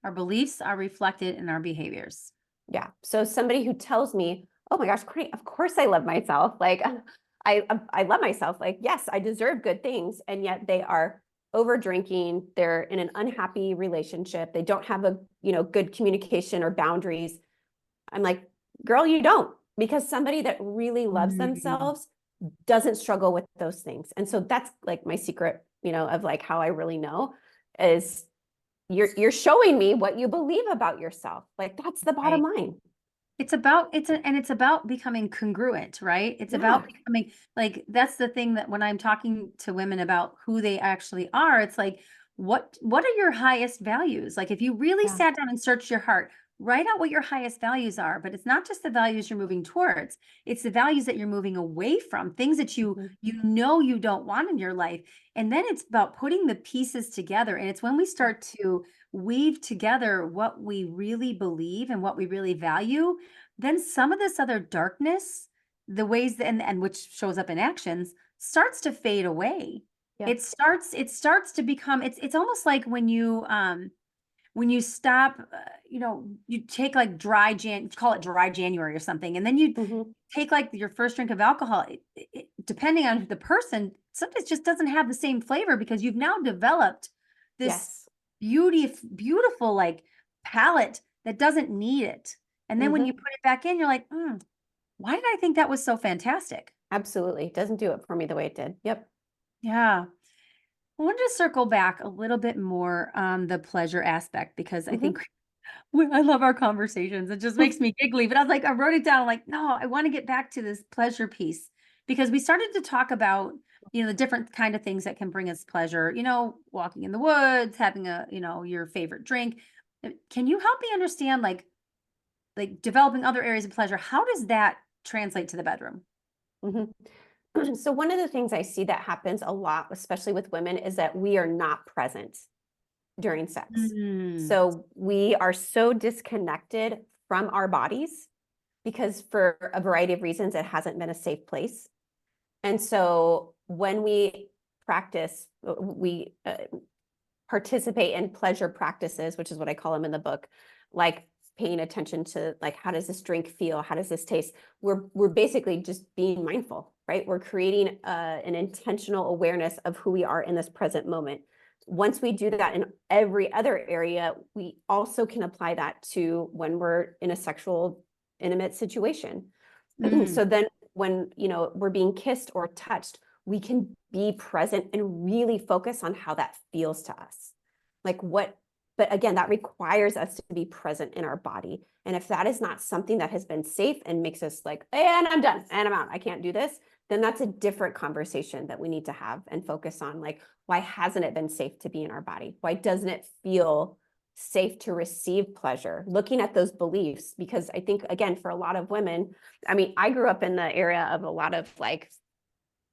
Our beliefs are reflected in our behaviors. Yeah. So somebody who tells me, "Oh my gosh, Courtney, of course I love myself. Like I love myself. Like yes, I deserve good things." And yet they are over drinking, they're in an unhappy relationship, they don't have a, good communication or boundaries. I'm like, "Girl, you don't." Because somebody that really loves Mm, themselves doesn't struggle with those things. And so that's like my secret, of like how I really know is you're showing me what you believe about yourself. Like that's the bottom Right. line. It's about becoming congruent, right? It's Yeah. about becoming like that's the thing that when I'm talking to women about who they actually are, it's like what are your highest values? Like if you really Yeah. sat down and searched your heart, write out what your highest values are, but it's not just the values you're moving towards, it's the values that you're moving away from, things that Mhm. you don't want in your life. And then it's about putting the pieces together. And it's when we start to weave together what we really believe and what we really value, then some of this other darkness, the ways that, and which shows up in actions, starts to fade away. Yeah. It starts to become it's almost like when you stop you take like call it dry January or something, and then you Hmm. take like your first drink of alcohol, depending on the person, sometimes just doesn't have the same flavor because you've now developed this Yes. beautiful like palate that doesn't need it. And then when you Hmm. put it back in, you're like, why did I think that was so fantastic? Absolutely. It doesn't do it for me the way it did. Yep. Yeah. I wanted to circle back a little bit more on the pleasure aspect because I think Hmm. I love our conversations. It just makes me giggly. But I was like, I wrote it down, like, no, I want to get back to this pleasure piece because we started to talk about, the different kind of things that can bring us pleasure, walking in the woods, having your favorite drink. Can you help me understand like developing other areas of pleasure? How does that translate to the bedroom? Hmm. So one of the things I see that happens a lot, especially with women, is that we are not present during sex. Mm, So we are so disconnected from our bodies because for a variety of reasons, it hasn't been a safe place. And so when we practice, we participate in pleasure practices, which is what I call them in the book, like paying attention to like how does this drink feel, how does this taste. We're basically just being mindful, right? We're creating an intentional awareness of who we are in this present moment. Once we do that in every other area, we also can apply that to when we're in a sexual intimate situation. mm, So then when we're being kissed or touched, we can be present and really focus on how that feels to us. Like what, but again, that requires us to be present in our body. And if that is not something that has been safe and makes us like, and I'm done and I'm out, I can't do this, then that's a different conversation that we need to have and focus on. Like, why hasn't it been safe to be in our body? Why doesn't it feel safe to receive pleasure? Looking at those beliefs, because I think, again, for a lot of women, I mean, I grew up in the area of a lot of like,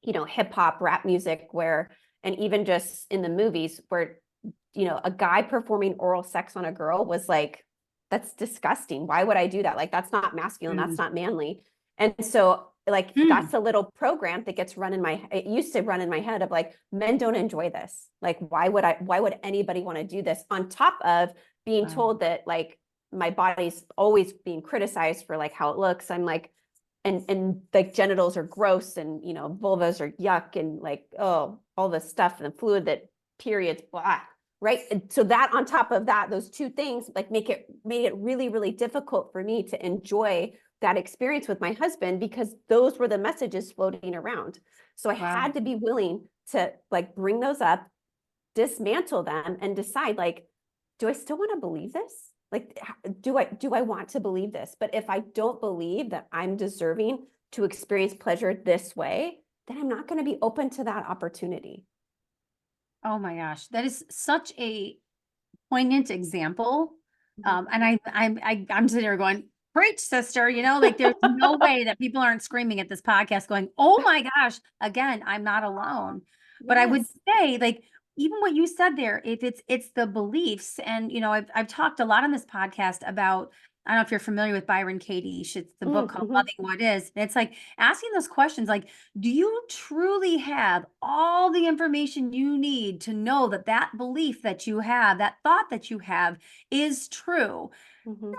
hip hop, rap music, where, and even just in the movies where, a guy performing oral sex on a girl was like, that's disgusting. Why would I do that? Like, that's not masculine. That's mm, not manly. And so, like, mm. that's a little program that gets run in it used to run in my head of like, men don't enjoy this. Like, why would anybody want to do this on top of being Wow. told that like my body's always being criticized for like how it looks? I'm like, and like genitals are gross and vulvas are yuck and like all the stuff and the fluid that periods blah, right? And so that on top of that, those two things like made it really really difficult for me to enjoy that experience with my husband because those were the messages floating around. So I Wow. had to be willing to like bring those up, dismantle them, and decide like, do I still want to believe this? Like, do I want to believe this? But if I don't believe that I'm deserving to experience pleasure this way, then I'm not going to be open to that opportunity. Oh my gosh, that is such a poignant example. Mhm. And I'm sitting there going, preach, sister, like there's no way that people aren't screaming at this podcast going, oh my gosh, again, I'm not alone. But I would Yes. say, like, even what you said there, if it's the beliefs, and I've talked a lot on this podcast about, I don't know if you're familiar with Byron Katie. It's the book called Mm-hmm. Loving What Is. And it's like asking those questions like, do you truly have all the information you need to know that that belief that you have, that thought that you have is true? Mm-hmm.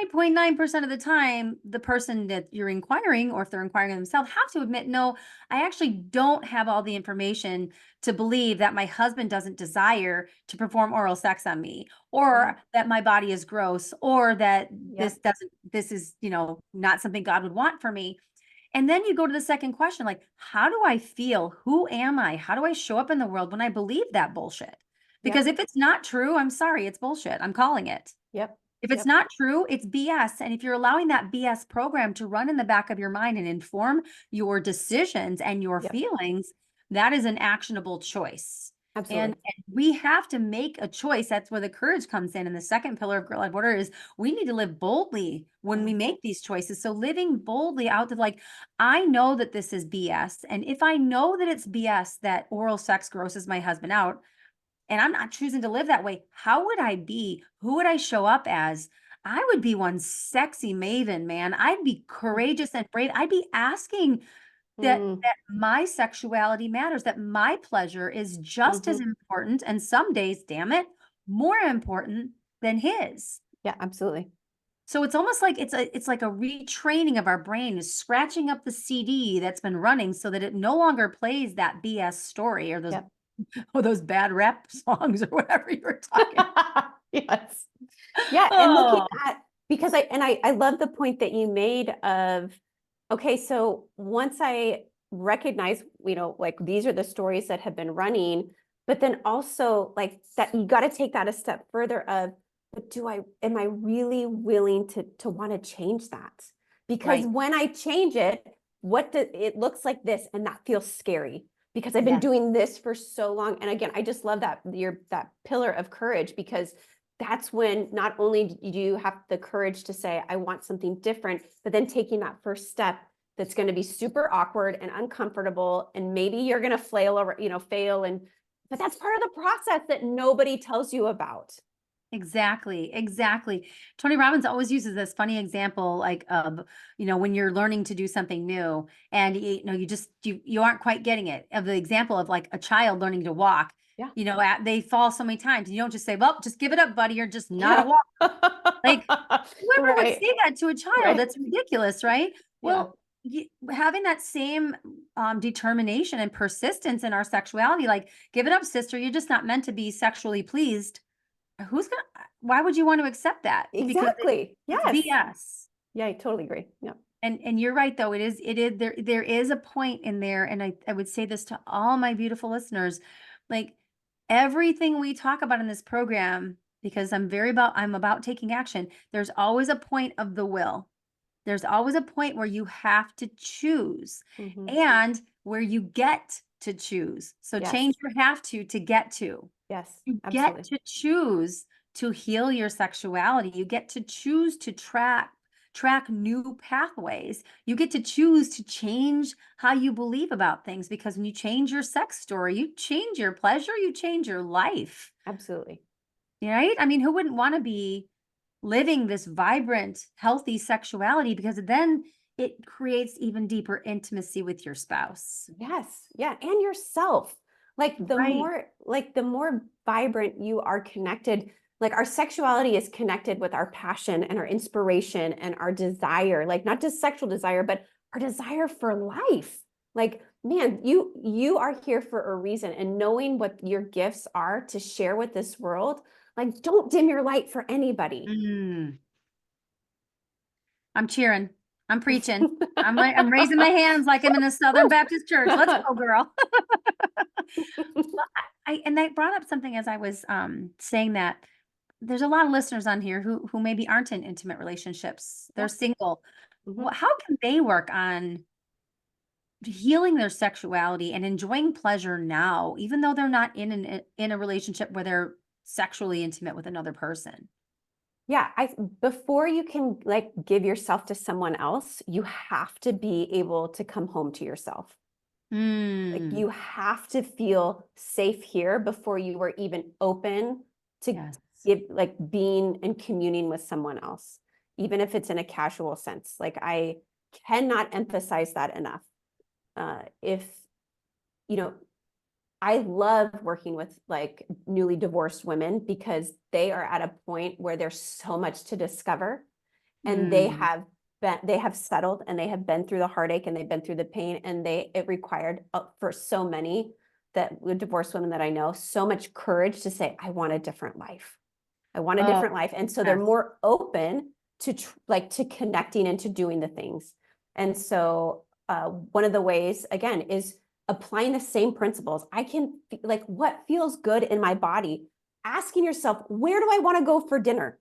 99.9% of the time, the person that you're inquiring, or if they're inquiring themselves, have to admit, no, I actually don't have all the information to believe that my husband doesn't desire to perform oral sex on me, Mm-hmm. or that my body is gross, or that Yep. this is, not something God would want for me. And then you go to the second question, like, how do I feel? Who am I? How do I show up in the world when I believe that bullshit? Because if it's not true, I'm sorry, it's bullshit. I'm calling it. Yep. If it's Yep. not true, it's BS. And if you're allowing that BS program to run in the back of your mind and inform your decisions and your Yep. feelings, that is an actionable choice. Absolutely. And we have to make a choice. That's where the courage comes in. And the second pillar of Girl Led Border is we need to live boldly when we Yeah. make these choices. So living boldly out of like, I know that this is BS. And if I know that it's BS that oral sex grosses my husband out, and I'm not choosing to live that way, how would I be? Who would I show up as? I would be one sexy maven, man. I'd be courageous and brave. I'd be asking that Mm. my sexuality matters, that my pleasure is just as Mm-hmm. important, and some days, damn it, more important than his. Yeah, absolutely. So it's almost like it's like a retraining of our brain, is scratching up the CD that's been running so that it no longer plays that BS story or those Yep. or those bad rap songs or whatever you were talking. Yes. Yeah. And looking Oh, at, because I love the point that you made of, okay, so once I recognize, like these are the stories that have been running, but then also like that, you got to take that a step further of, but am I really willing to want to change that? Because right. when I change it, it looks like this, and that feels scary because I've been Yes. doing this for so long. And again, I just love that that pillar of courage, because that's when not only do you have the courage to say, I want something different, but then taking that first step that's going to be super awkward and uncomfortable. And maybe you're going to flail over, fail. But that's part of the process that nobody tells you about. Exactly, exactly. Tony Robbins always uses this funny example, like of, when you're learning to do something new and you aren't quite getting it. Of the example of like a child learning to walk, Yeah. they fall so many times and you don't just say, well, just give it up, buddy. You're just not a Yeah. walker. Like, whoever would Right. say that to a child? Right. That's ridiculous, right? Yeah. Well, having that same determination and persistence in our sexuality, like, give it up, sister. You're just not meant to be sexually pleased. Why would you want to accept that? Because Exactly. it's Yes. BS. Yeah, I totally agree. Yeah. And you're right though. It is there is a point in there, and I would say this to all my beautiful listeners, like everything we talk about in this program, because I'm about taking action. There's always a point of the will. There's always a point where you have to choose Mhm. and where you get to choose. So Yes. change your have to get to. Yes. You get Absolutely. to choose to heal your sexuality. You get to choose to track new pathways. You get to choose to change how you believe about things, because when you change your sex story, you change your pleasure, you change your life. Absolutely. Right? I mean, who wouldn't want to be living this vibrant, healthy sexuality, because then it creates even deeper intimacy with your spouse. Yes. Yeah. And yourself. Like Right. the more vibrant you are connected, like our sexuality is connected with our passion and our inspiration and our desire, like not just sexual desire, but our desire for life. Like, man, you are here for a reason, and knowing what your gifts are to share with this world, like don't dim your light for anybody. Mm. I'm cheering. I'm preaching. I'm raising my hands like I'm in a Southern Baptist church. Let's go, girl. Well, and that brought up something as I was saying that there's a lot of listeners on here who maybe aren't in intimate relationships. They're Yeah. single. Mhm. How can they work on healing their sexuality and enjoying pleasure now, even though they're not in a relationship where they're sexually intimate with another person? Yeah, before you can like give yourself to someone else, you have to be able to come home to yourself. Like Mm, you have to feel safe here before you were even open to yes. like being and communing with someone else, even if it's in a casual sense. Like I cannot emphasize that enough. If you know, I love working with like newly divorced women because they are at a point where there's so much to discover, and Mm. they have settled, and they have been through the heartache, and they've been through the pain, and it required for so many that divorced women that I know, so much courage to say, I want a different life. I want a Oh, different life. And so they're yes. more open to like to connecting and to doing the things. And so one of the ways, again, is applying the same principles. I can like what feels good in my body. asking yourself, where do I want to go for dinner?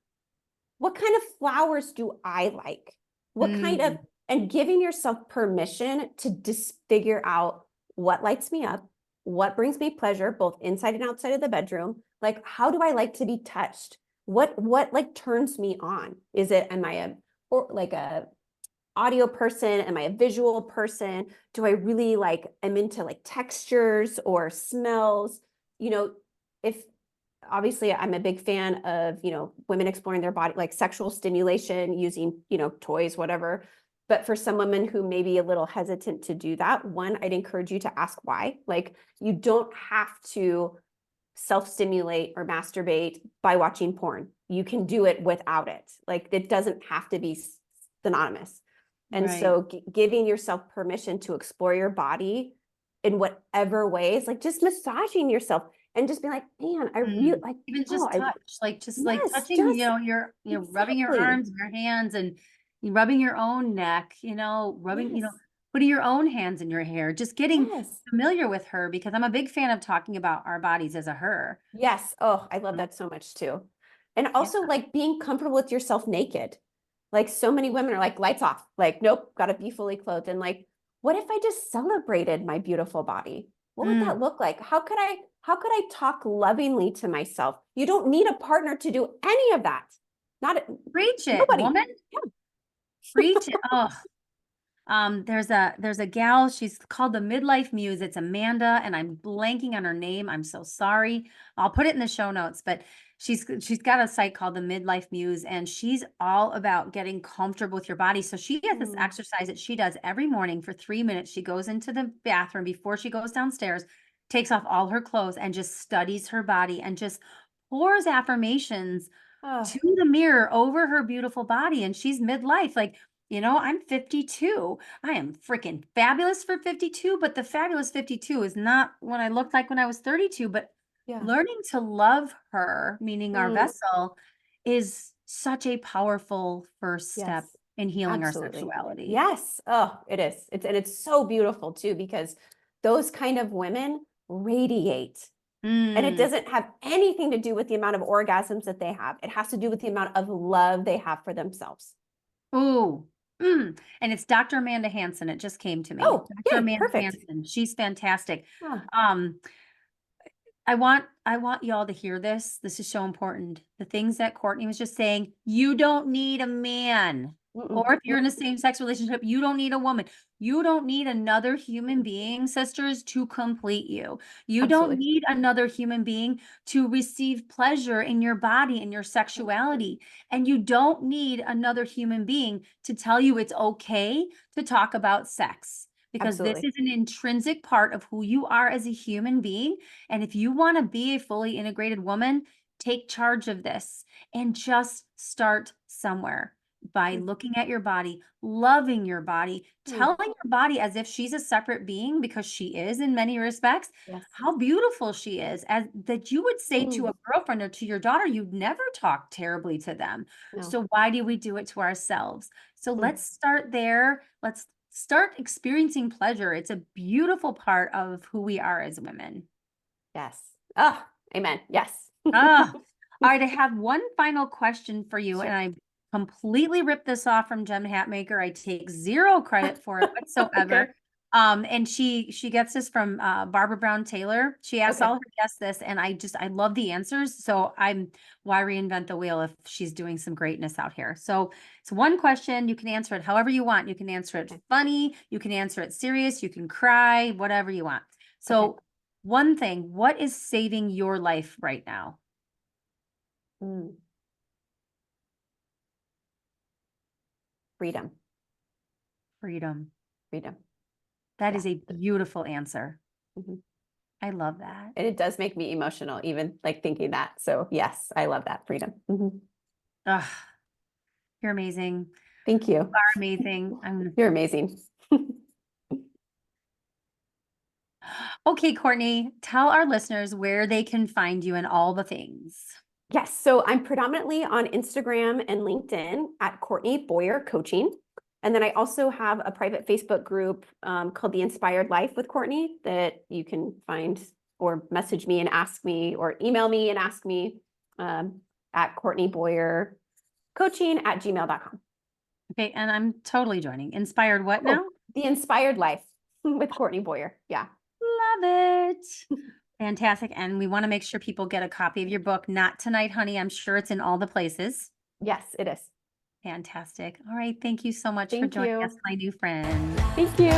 What kind of flowers do I like? What kind of, Mm, and giving yourself permission to just figure out what lights me up, what brings me pleasure, both inside and outside of the bedroom. Like, how do I like to be touched? What like turns me on? Is it, am I a, or like a audio person? Am I a visual person? Do I really like, I'm into like textures or smells? You know, if obviously I'm a big fan of, you know, women exploring their body, like sexual stimulation using, you know, toys, whatever. But for some women who may be a little hesitant to do that, one, I'd encourage you to ask why. Like, you don't have to self-stimulate or masturbate by watching porn. You can do it without it. Like, it doesn't have to be synonymous. And right. so giving yourself permission to explore your body in whatever ways, like just massaging yourself and just be like, man, I really like, Even oh, just touch, like just like yes, touching, just rubbing your exactly. arms and your hands and you rubbing your own neck, rubbing, Yes, putting your own hands in your hair, just getting yes, familiar with her because I'm a big fan of talking about our bodies as a her. yes. Oh, I love Mm. that so much too. And Yeah. also like being comfortable with yourself naked. Like, so many women are like, lights off, like, nope, gotta be fully clothed. And like, what if I just celebrated my beautiful body? What would Mm. that look like? How could I talk lovingly to myself? You don't need a partner to do any of that. Not Preach it, nobody. woman. Preach it. Oh, there's a gal, she's called the Midlife Muse. It's Amanda, and I'm blanking on her name. I'm so sorry. I'll put it in the show notes, but she's got a site called the Midlife Muse, and she's all about getting comfortable with your body. So she has this Mm, exercise that she does every morning for 3 minutes. She goes into the bathroom before she goes downstairs, takes off all her clothes, and just studies her body and just pours affirmations oh, to the mirror over her beautiful body. And she's midlife. Like, I'm 52. I am freaking fabulous for 52, but the fabulous 52 is not what I looked like when I was 32. But yeah. learning to love her, meaning our Mm, vessel, is such a powerful first step yes, in healing our absolutely. sexuality. Yes. Oh, it is. And it's so beautiful too, because those kind of women radiate. And it Mm. doesn't have anything to do with the amount of orgasms that they have. It has to do with the amount of love they have for themselves. Ooh. Mm. And it's Dr. Amanda Hansen. It just came to me. Oh, Dr. yay, Amanda perfect. Hansen. She's fantastic. Ah, Um, I want y'all to hear this. This is so important. The things that Courtney was just saying, you don't need a man. mm-mm, Or if you're in a nope, same-sex relationship, you don't need a woman. You don't need another human being, sisters, to complete you. You don't absolutely. need another human being to receive pleasure in your body and your Yep, sexuality. And you don't need another human being to tell you it's okay to talk about sex. Because this absolutely. is an intrinsic part of who you are as a human being. And if you want to be a fully integrated woman, take charge of this and just start somewhere by Mm, looking at your body, loving your body, mm, telling your body as if she's a separate being because she is in many respects, yes. how beautiful she is, as that you would say to Mm, a girlfriend or to your daughter, you'd never talk terribly to them. no. So why do we do it to ourselves? So Mm, let's start there. Let's start experiencing pleasure. It's a beautiful part of who we are as women. yes. Oh, amen. Yes. Ah, all right. I have one final question for you, and Sure. I completely ripped this off from Jem Hatmaker. I take zero credit for it Okay. whatsoever. And she gets this from Barbara Brown Taylor. She asks Okay. all her guests this, and I love the answers. So why reinvent the wheel if she's doing some greatness out here? So it's one question. You can answer it however you want. You can answer it Okay. funny. You can answer it serious. You can cry, whatever you want. Okay. So one thing, what is saving your life right now? Mm, freedom. Freedom. Freedom. That Yeah. is a beautiful answer. Mhm. I love that. And it does make me emotional, even like thinking that. So yes, I love that freedom. Mhm. Ugh, you're amazing. Thank You you. are amazing. You're amazing. Okay, Courtney, tell our listeners where they can find you and all the things. Yes, so I'm predominantly on Instagram and LinkedIn at Courtney Boyer Coaching. And then I also have a private Facebook group called The Inspired Life with Courtney that you can find, or message me and ask me, or email me and ask me at Courtney Boyer coaching@gmail.com. Okay, and I'm totally joining. Inspired what now? The Inspired Life with Courtney Boyer. Yeah. Love it. Fantastic. And we want to make sure people get a copy of your book. Not Tonight, Honey. I'm sure it's in all the places. Yes, it is. Fantastic. All right. Thank you so much for Thank joining you. us, my new friend. Thank you.